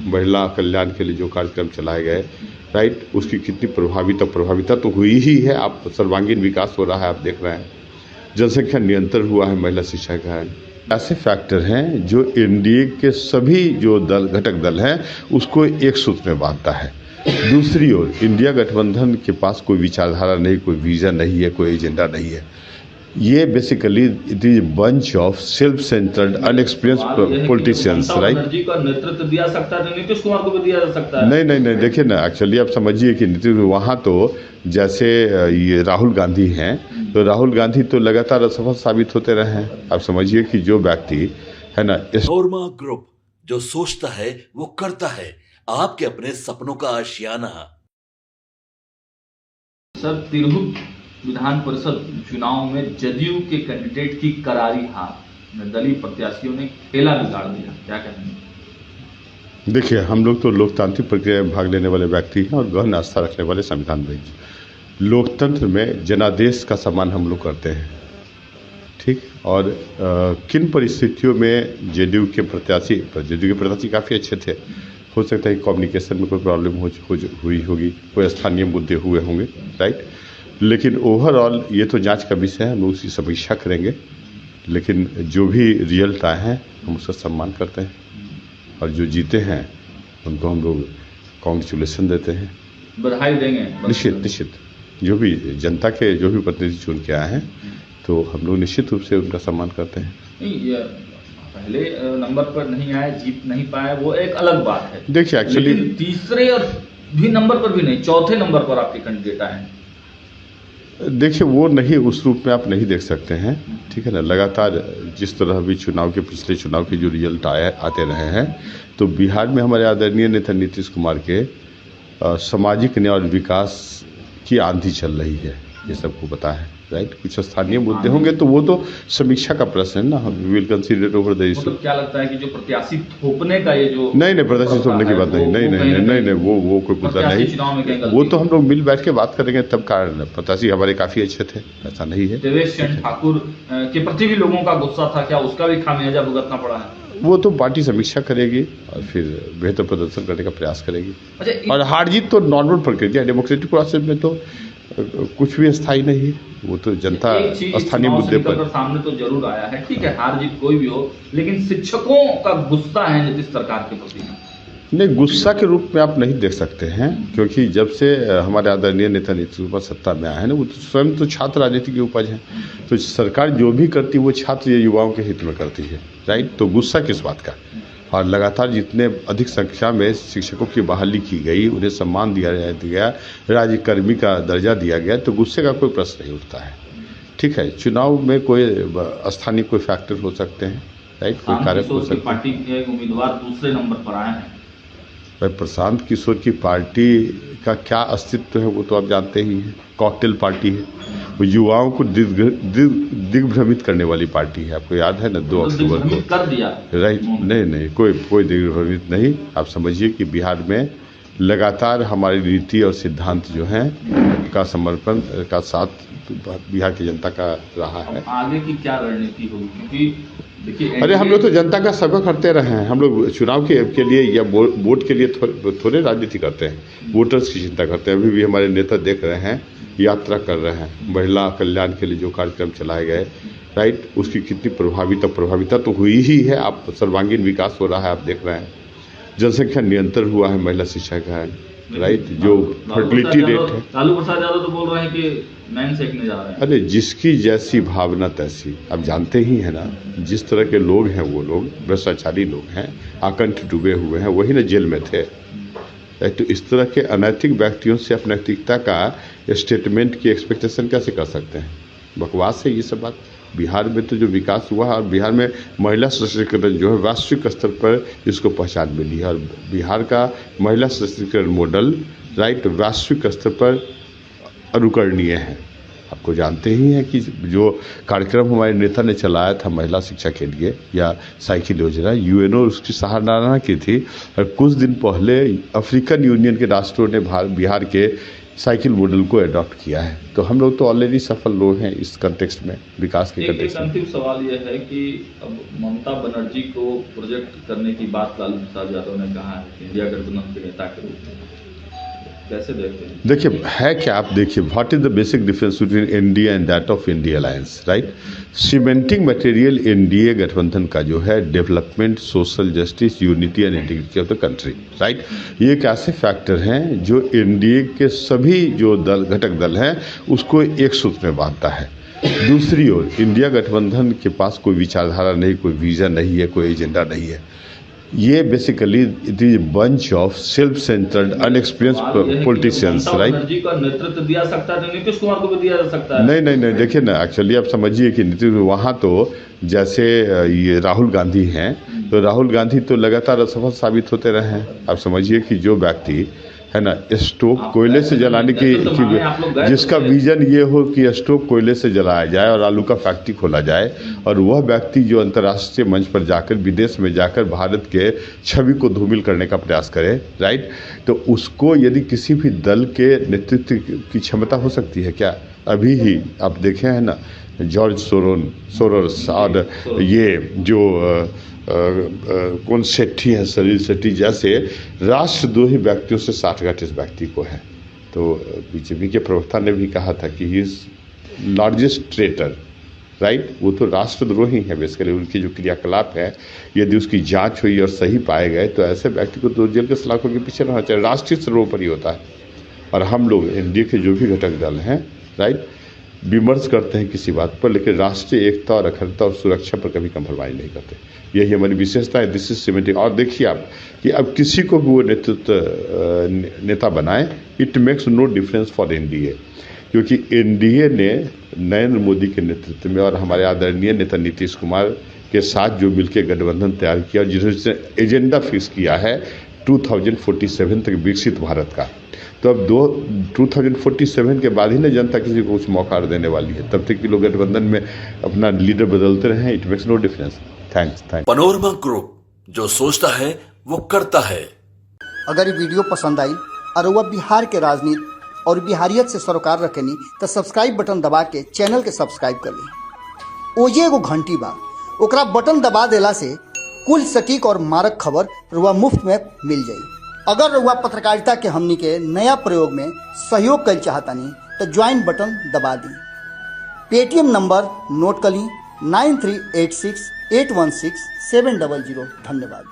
महिला कल्याण के लिए जो कार्यक्रम चलाए गए, राइट, उसकी कितनी प्रभाविता तो हुई ही है। आप सर्वांगीण विकास हो रहा है, आप देख रहे हैं, जनसंख्या नियंत्रण हुआ है, महिला शिक्षा का है। ऐसे फैक्टर हैं जो एनडीए के सभी जो घटक दल हैं उसको एक सूत्र में बांधता है। दूसरी ओर इंडिया गठबंधन के पास कोई विचारधारा नहीं, कोई विजन नहीं है, कोई एजेंडा नहीं है। ये basically it is bunch of self centred inexperienced politicians, right. Banerjee का नेतृत्व दिया सकता है, नीतीश कुमार को भी दिया जा सकता है। नहीं, देखिए ना, एक्चुअली आप समझिए कि नीतीश वहाँ तो जैसे ये राहुल गांधी हैं, तो राहुल गांधी तो लगातार असफल साबित होते रहे हैं। आप समझिए कि जो व्यक्ति है ना, नोरमा ग्रुप, जो सोचता है वो करता है, आपके अपने सपनों का आशियाना। सर, तिरहुत विधान परिषद चुनाव में जदयू के कैंडिडेट की करारी हार, दलीय प्रत्याशियों ने खेला बिगाड़ दिया, क्या कहेंगे? देखिए, हम लोग तो लोकतांत्रिक प्रक्रिया में भाग लेने वाले व्यक्ति हैं और गहन आस्था रखने वाले संविधान प्रेमी। लोकतंत्र में जनादेश का सम्मान हम लोग करते हैं, ठीक। और किन परिस्थितियों में जदयू के प्रत्याशी काफ़ी अच्छे थे, हो सकता है कम्युनिकेशन में कोई प्रॉब्लम हुई होगी, कोई स्थानीय मुद्दे हुए होंगे, राइट। लेकिन ओवरऑल ये तो जांच का विषय है, हम उसकी समीक्षा करेंगे। लेकिन जो भी रिजल्ट आए हैं हम उसका सम्मान करते हैं, और जो जीते हैं उनको हम लोग कॉन्ग्रेचुलेसन देते हैं, बधाई देंगे। निश्चित जो भी जनता के जो भी प्रतिनिधि चुन के आए हैं, तो हम लोग निश्चित रूप से उनका सम्मान करते हैं। नहीं, पहले नंबर पर नहीं आए, जीत नहीं पाए, वो एक अलग बात है। देखिए, एक्चुअली तीसरे और भी नंबर पर भी नहीं, चौथे नंबर पर आपके कैंडिडेट आए हैं। देखिए, वो नहीं, उस रूप में आप नहीं देख सकते हैं, ठीक है ना। लगातार जिस तरह भी पिछले चुनाव के जो रिजल्ट आते रहे हैं, तो बिहार में हमारे आदरणीय नेता नीतीश कुमार के सामाजिक न्याय और विकास की आंधी चल रही है, ये सबको पता है, राइट। कुछ स्थानीय मुद्दे होंगे तो वो तो समीक्षा का प्रश्न है ना, हम will consider over the issue. तो क्या लगता है कि जो प्रत्याशी थोपने का ये जो नहीं, प्रत्याशी थोपने की बात नहीं, वो कोई मुद्दा नहीं, वो तो हम लोग मिल बैठ के बात करेंगे तब। कारण प्रत्याशी हमारे काफी अच्छे थे, ऐसा नहीं है। देवेश चंद्र ठाकुर के प्रति भी लोगों का गुस्सा था, क्या उसका भी खामियाजा भुगतना पड़ा है? वो तो पार्टी समीक्षा करेगी और फिर बेहतर प्रदर्शन करने का प्रयास करेगी। अच्छा, और हार जीत तो नॉर्मल प्रक्रिया, डेमोक्रेटिक प्रोसेस में तो कुछ भी स्थायी नहीं है, वो तो जनता स्थानीय मुद्दे पर सामने तो जरूर आया है, ठीक है, हार जीत कोई भी हो, लेकिन शिक्षकों का गुस्सा है नीतीश सरकार के प्रति। नहीं, गुस्सा के रूप में आप नहीं देख सकते हैं, क्योंकि जब से हमारे आदरणीय नेता नीतीश कुमार सत्ता में आए हैं ना, वो तो स्वयं तो छात्र राजनीति की उपज है। तो सरकार जो भी करती है वो छात्र या युवाओं के हित में करती है, राइट। तो गुस्सा किस बात का? और लगातार जितने अधिक संख्या में शिक्षकों की बहाली की गई, उन्हें सम्मान दिया गया, राज्यकर्मी का दर्जा दिया गया, तो गुस्से का कोई प्रश्न नहीं उठता है, ठीक है। चुनाव में कोई स्थानीय कोई फैक्टर हो सकते हैं, राइट, कोई कारक हो सकते हैं। पार्टी के उम्मीदवार दूसरे नंबर पर आए हैं। भाई, प्रशांत किशोर की पार्टी का क्या अस्तित्व है वो तो आप जानते ही हैं। कॉकटेल पार्टी है, वो युवाओं को दिग्भ्रमित करने वाली पार्टी है। आपको याद है ना, 2 अक्टूबर को कर दिया, राइट। नहीं, कोई दिग्भ्रमित नहीं। आप समझिए कि बिहार में लगातार हमारी नीति और सिद्धांत जो हैं का समर्पण का साथ बिहार की जनता का रहा है। आगे की क्या रणनीति होगी? क्योंकि देखिए, अरे हम लोग तो जनता का सेवा करते रहे हैं। हम लोग चुनाव के लिए या वोट के लिए थोड़े राजनीति करते हैं, वोटर्स की चिंता करते हैं। अभी भी हमारे नेता देख रहे हैं, यात्रा कर रहे हैं, महिला कल्याण के लिए जो कार्यक्रम चलाए गए, राइट, उसकी कितनी प्रभाविता तो हुई ही है। आप सर्वांगीण विकास हो रहा है, आप देख रहे हैं, जनसंख्या नियंत्रण हुआ है, महिला शिक्षा का है, राइट, जो फर्टिलिटी रेट है। लालू प्रसाद यादव तो बोल रहे हैं कि मैन सेकने जा रहे हैं। अरे, जिसकी जैसी भावना तैसी, आप जानते ही है ना, जिस तरह के लोग हैं वो लोग भ्रष्टाचारी लोग हैं, आकंठ डूबे हुए हैं, वही ना जेल में थे। तो इस तरह के अनैतिक व्यक्तियों से अपनी नैतिकता का स्टेटमेंट की एक्सपेक्टेशन कैसे कर सकते हैं? बकवास है ये सब बात। बिहार में तो जो विकास हुआ है, और बिहार में महिला सशक्तिकरण जो है वैश्विक स्तर पर इसको पहचान मिली है, और बिहार का महिला सशक्तिकरण मॉडल, राइट, वैश्विक स्तर पर अनुकरणीय है। आपको जानते ही हैं कि जो कार्यक्रम हमारे नेता ने चलाया था महिला शिक्षा के लिए, या साइकिल योजना, यूएनओ उसकी सराहना की थी। और कुछ दिन पहले अफ्रीकन यूनियन के राष्ट्रों ने बिहार के साइकिल मॉडल को अडॉप्ट किया है। तो हम लोग तो ऑलरेडी सफल लोग हैं इस कंटेक्स्ट में, विकास के एक कंटेक्स्ट में। अंतिम सवाल यह है कि अब ममता बनर्जी को प्रोजेक्ट करने की बात लालू प्रसाद यादव ने कहा है कि इंडिया गठबंधन के नेता के रूप में, कैसे देखते हैं? देखिए है क्या, आप देखिए what is the basic difference between NDA and that of India alliance, right? Cementing material NDA गठबंधन का जो है development, social justice, unity and integrity of the country, right? ये एक ऐसे फैक्टर हैं जो एनडीए के सभी जो दल, घटक दल हैं, उसको एक सूत्र में बांधता है। दूसरी ओर इंडिया गठबंधन के पास कोई विचारधारा नहीं, कोई विजन नहीं है, कोई एजेंडा नहीं है। ये basically it is bunch of self centred inexperienced politicians, right? Banerjee का नेतृत्व दिया सकता है तो नीतीश कुमार को भी दिया जा सकता है। नहीं, देखिए ना, एक्चुअली आप समझिए कि नीतीश वहाँ तो जैसे ये राहुल गांधी हैं, तो राहुल गांधी तो लगातार असफल साबित होते रहे हैं। आप समझिए कि जो व्यक्ति है ना स्टोव कोयले से जलाने की जिसका विजन ये हो कि स्टोव कोयले से जलाया जाए और आलू का फैक्ट्री खोला जाए, और वह व्यक्ति जो अंतर्राष्ट्रीय मंच पर जाकर, विदेश में जाकर भारत के छवि को धूमिल करने का प्रयास करे, राइट? तो उसको यदि किसी भी दल के नेतृत्व की क्षमता हो सकती है क्या? अभी ही आप देखे हैं ना जॉर्ज सोरोस और ये जो कौन सेट्टी है, सलील सेट्टी जैसे राष्ट्रद्रोही व्यक्तियों से साठगांठ इस व्यक्ति को है। तो बीजेपी के प्रवक्ता ने भी कहा था कि he is largest traitor, right? वो तो राष्ट्रद्रोही है बेसिकली। उनकी जो क्रियाकलाप है, यदि उसकी जांच हुई और सही पाए गए तो ऐसे व्यक्ति को तो जेल के सलाखों के पीछे रहना चाहिए। राष्ट्रीय सर्वोपरि होता है। और हम लोग एनडीए के जो भी घटक दल हैं, राइट, विमर्श करते हैं किसी बात पर, लेकिन राष्ट्रीय एकता और अखंडता और सुरक्षा पर कभी कंप्रोमाइज नहीं करते। यही हमारी विशेषता है। This is cementing. और देखिए आप कि अब किसी को भी वो नेता बनाए, it makes no difference for NDA, क्योंकि एनडीए ने नरेंद्र मोदी के नेतृत्व में और हमारे आदरणीय नेता नीतीश कुमार के साथ जो मिलकर गठबंधन तैयार किया, जिसने एजेंडा फिक्स किया है 2047 तक विकसित भारत का। तो अब 2047 के बाद ही ना जनता किसी को कुछ मौका देने वाली है। तब तक कि लोग गठबंधन में अपना लीडर बदलते रहे, it makes no difference. Thanks. Panorama group, जो सोचता है वो करता है। अगर ये वीडियो पसंद आई और वह बिहार के राजनीति और बिहारियत से सरोकार रखेनी तो सब्सक्राइब बटन दबा के चैनल के सब्सक्राइब कर ली। ओजे एगो घंटी बा, ओकरा बटन दबा देला से कुल सटीक और मारक खबर रुआ मुफ्त में मिल जाई। अगर रुआ पत्रकारिता के हमनी के नया प्रयोग में सहयोग कर चाहतानी तो ज्वाइन बटन दबा दी। पेटीएम नंबर नोट कर ली 9386816700। धन्यवाद।